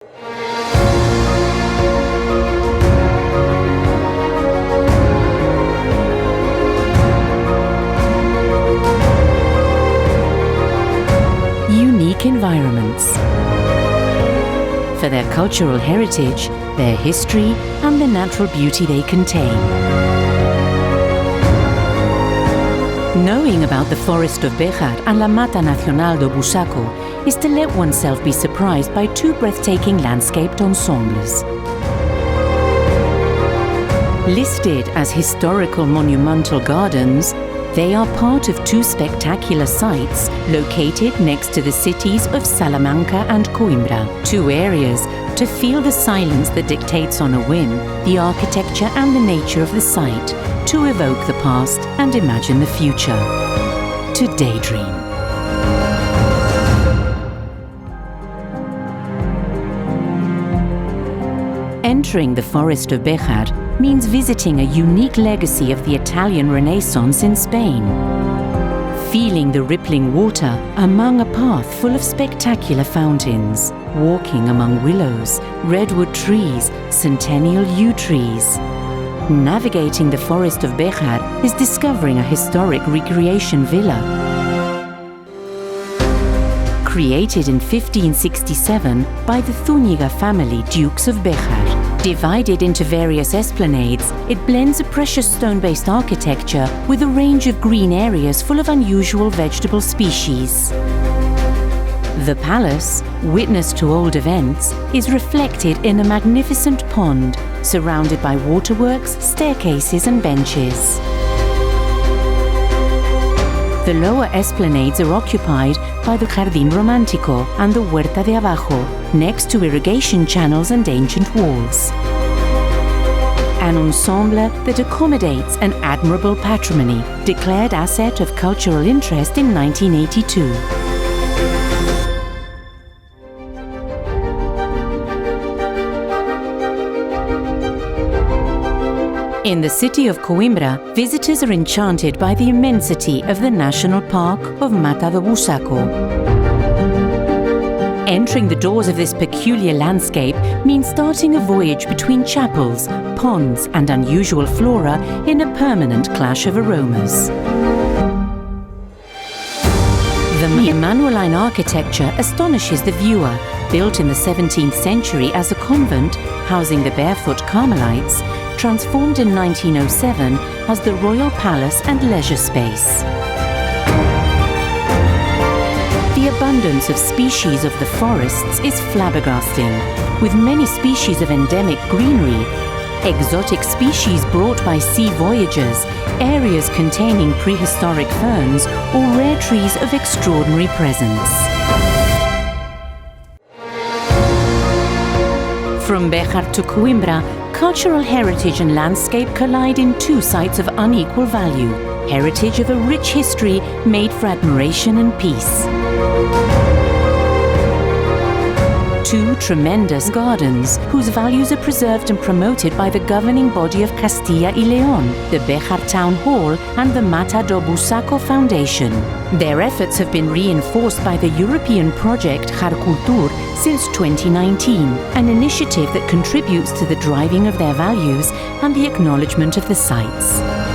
Unique environments. For their cultural heritage, their history, and the natural beauty they contain. Knowing about the forest of Béjar and la Mata Nacional do Busaco is to let oneself be surprised by two breathtaking landscaped ensembles. Listed as historical monumental gardens, they are part of two spectacular sites located next to the cities of Salamanca and Coimbra, two areas to feel the silence that dictates on a whim the architecture and the nature of the site, to evoke the past and imagine the future, to daydream. Entering the forest of Béjar means visiting a unique legacy of the Italian Renaissance in Spain. Feeling the rippling water among a path full of spectacular fountains, walking among willows, redwood trees, centennial yew trees. Navigating the forest of Béjar is discovering a historic recreation villa. Created in 1567 by the Zúñiga family, Dukes of Béjar. Divided into various esplanades, it blends a precious stone-based architecture with a range of green areas full of unusual vegetable species. The palace, witness to old events, is reflected in a magnificent pond, surrounded by waterworks, staircases and benches. The lower esplanades are occupied by the Jardín Romántico and the Huerta de Abajo, next to irrigation channels and ancient walls. An ensemble that accommodates an admirable patrimony, declared Asset of Cultural Interest in 1982. In the city of Coimbra, visitors are enchanted by the immensity of the National Park of Mata do Busaco. Entering the doors of this peculiar landscape means starting a voyage between chapels, ponds and unusual flora in a permanent clash of aromas. The Manueline architecture astonishes the viewer. Built in the 17th century as a convent, housing the barefoot Carmelites, transformed in 1907 as the Royal Palace and Leisure Space. The abundance of species of the forests is flabbergasting, with many species of endemic greenery, exotic species brought by sea voyagers, areas containing prehistoric ferns, or rare trees of extraordinary presence. From Béjar to Coimbra, cultural heritage and landscape collide in two sites of unequal value, heritage of a rich history made for admiration and peace. Two tremendous gardens whose values are preserved and promoted by the governing body of Castilla y León, the Béjar Town Hall and the Mata do Busaco Foundation. Their efforts have been reinforced by the European project Jarcultur since 2019, an initiative that contributes to the driving of their values and the acknowledgement of the sites.